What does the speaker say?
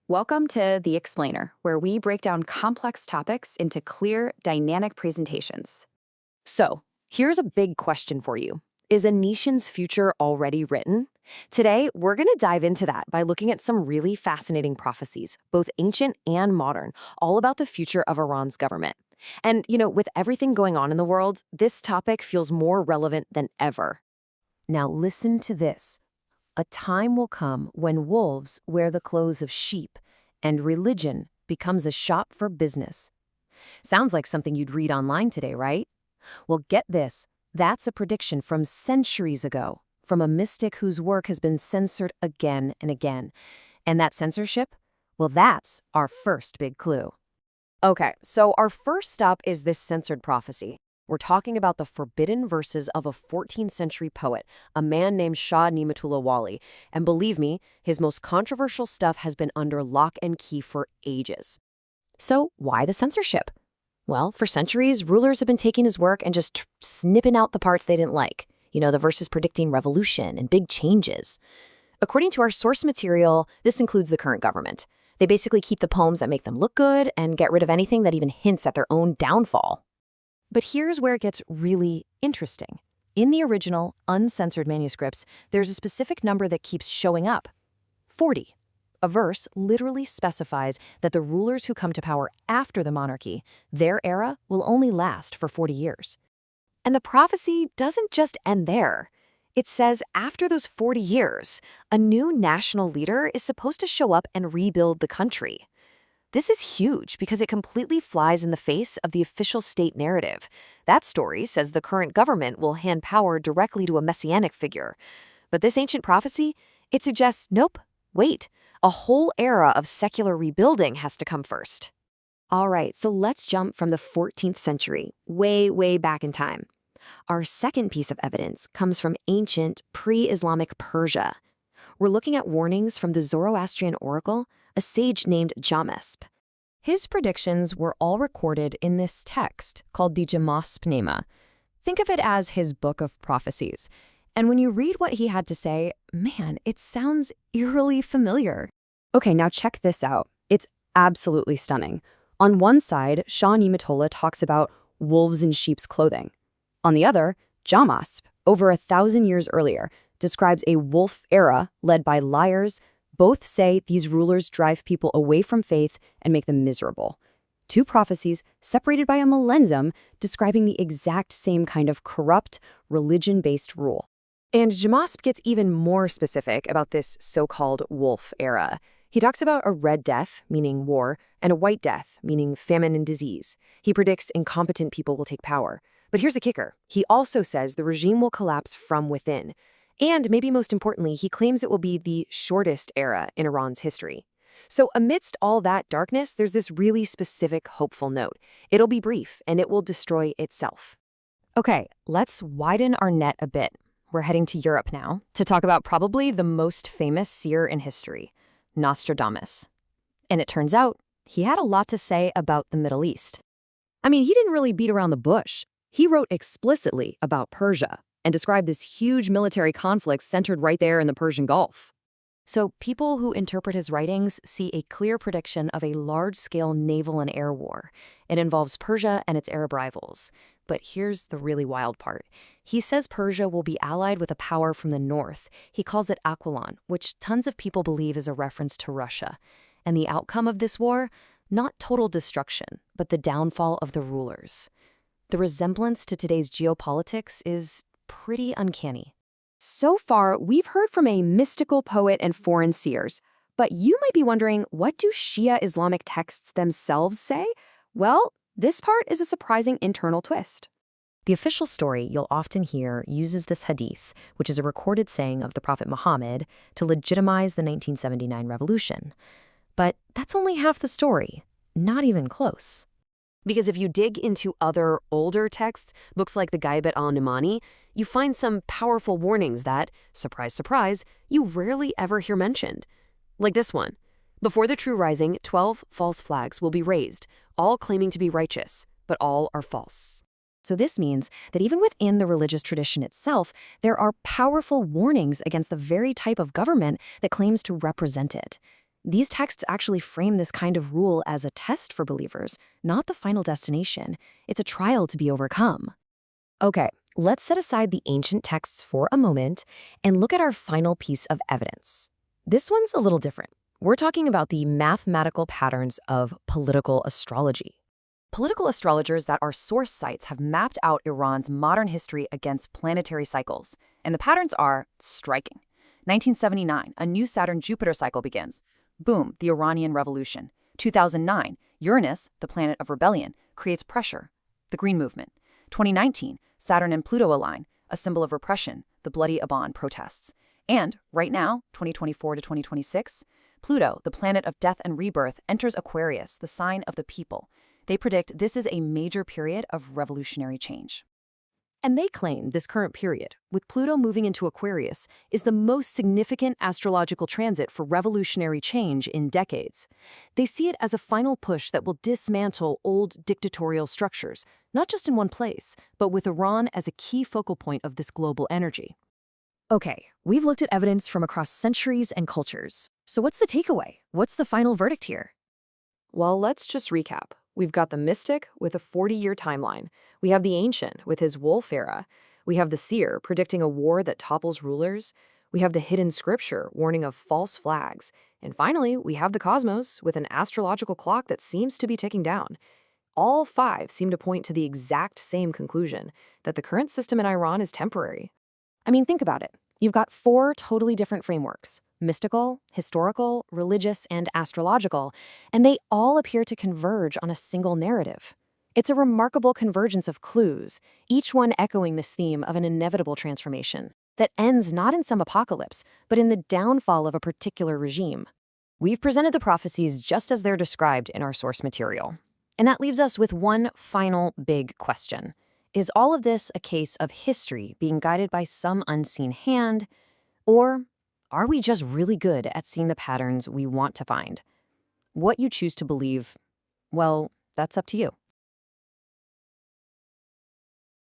Welcome to The Explainer, where we break down complex topics into clear, dynamic presentations. So, here's a big question for you. Is a nation's future already written? Today, we're going to dive into that by looking at some really fascinating prophecies, both ancient and modern, all about the future of Iran's government. And, with everything going on in the world, this topic feels more relevant than ever. Now, listen to this. A time will come when wolves wear the clothes of sheep, and religion becomes a shop for business. Sounds like something you'd read online today, right? Well, get this. That's a prediction from centuries ago, from a mystic whose work has been censored again and again. And that censorship? Well, that's our first big clue. Okay, so our first stop is this censored prophecy. We're talking about the forbidden verses of a 14th-century poet, a man named Shah Nematollah Vali. And believe me, his most controversial stuff has been under lock and key for ages. So why the censorship? Well, for centuries, rulers have been taking his work and just snipping out the parts they didn't like. The verses predicting revolution and big changes. According to our source material, this includes the current government. They basically keep the poems that make them look good and get rid of anything that even hints at their own downfall. But here's where it gets really interesting. In the original, uncensored manuscripts, there's a specific number that keeps showing up. 40. A verse literally specifies that the rulers who come to power after the monarchy, their era will only last for 40 years. And the prophecy doesn't just end there. It says after those 40 years, a new national leader is supposed to show up and rebuild the country. This is huge because it completely flies in the face of the official state narrative. That story says the current government will hand power directly to a messianic figure. But this ancient prophecy, it suggests, nope, wait, a whole era of secular rebuilding has to come first. All right, so let's jump from the 14th century, way, way back in time. Our second piece of evidence comes from ancient pre-Islamic Persia. We're looking at warnings from the Zoroastrian oracle, a sage named Jamasb. His predictions were all recorded in this text called the Jamasb-nameh. Think of it as his book of prophecies. And when you read what he had to say, man, it sounds eerily familiar. Okay, now check this out. It's absolutely stunning. On one side, Shah Nematollah talks about wolves in sheep's clothing. On the other, Jamasb, over 1,000 years earlier, describes a wolf era led by liars. Both say these rulers drive people away from faith and make them miserable. Two prophecies separated by a millennium describing the exact same kind of corrupt, religion-based rule. And Jamasb gets even more specific about this so-called wolf era. He talks about a red death, meaning war, and a white death, meaning famine and disease. He predicts incompetent people will take power. But here's a kicker. He also says the regime will collapse from within. And maybe most importantly, he claims it will be the shortest era in Iran's history. So amidst all that darkness, there's this really specific, hopeful note. It'll be brief, and it will destroy itself. Okay, let's widen our net a bit. We're heading to Europe now to talk about probably the most famous seer in history, Nostradamus. And it turns out he had a lot to say about the Middle East. I mean, he didn't really beat around the bush. He wrote explicitly about Persia and described this huge military conflict centered right there in the Persian Gulf. So people who interpret his writings see a clear prediction of a large-scale naval and air war. It involves Persia and its Arab rivals. But here's the really wild part. He says Persia will be allied with a power from the north. He calls it Aquilon, which tons of people believe is a reference to Russia. And the outcome of this war? Not total destruction, but the downfall of the rulers. The resemblance to today's geopolitics is pretty uncanny. So far, we've heard from a mystical poet and foreign seers. But you might be wondering, what do Shia Islamic texts themselves say? Well, this part is a surprising internal twist. The official story you'll often hear uses this hadith, which is a recorded saying of the Prophet Muhammad, to legitimize the 1979 revolution. But that's only half the story, not even close. Because if you dig into other older texts, books like the Ghaibet al-Numani, you find some powerful warnings that, surprise, surprise, you rarely ever hear mentioned. Like this one. Before the true rising, 12 false flags will be raised, all claiming to be righteous, but all are false. So this means that even within the religious tradition itself, there are powerful warnings against the very type of government that claims to represent it. These texts actually frame this kind of rule as a test for believers, not the final destination. It's a trial to be overcome. Okay, let's set aside the ancient texts for a moment and look at our final piece of evidence. This one's a little different. We're talking about the mathematical patterns of political astrology. Political astrologers that are source sites have mapped out Iran's modern history against planetary cycles, and the patterns are striking. 1979, a new Saturn-Jupiter cycle begins. Boom, the Iranian Revolution. 2009, Uranus, the planet of rebellion, creates pressure, the Green Movement. 2019, Saturn and Pluto align, a symbol of repression, the Bloody Aban protests. And right now, 2024 to 2026, Pluto, the planet of death and rebirth, enters Aquarius, the sign of the people. They predict this is a major period of revolutionary change. And they claim this current period, with Pluto moving into Aquarius, is the most significant astrological transit for revolutionary change in decades. They see it as a final push that will dismantle old dictatorial structures, not just in one place, but with Iran as a key focal point of this global energy. Okay, we've looked at evidence from across centuries and cultures. So what's the takeaway? What's the final verdict here? Well, let's just recap. We've got the mystic with a 40-year timeline. We have the ancient with his wolf era. We have the seer predicting a war that topples rulers. We have the hidden scripture warning of false flags. And finally, we have the cosmos with an astrological clock that seems to be ticking down. All five seem to point to the exact same conclusion, that the current system in Iran is temporary. I mean, think about it. You've got four totally different frameworks: mystical, historical, religious, and astrological, and they all appear to converge on a single narrative. It's a remarkable convergence of clues, each one echoing this theme of an inevitable transformation that ends not in some apocalypse, but in the downfall of a particular regime. We've presented the prophecies just as they're described in our source material. And that leaves us with one final big question. Is all of this a case of history being guided by some unseen hand, or are we just really good at seeing the patterns we want to find? What you choose to believe, well, that's up to you.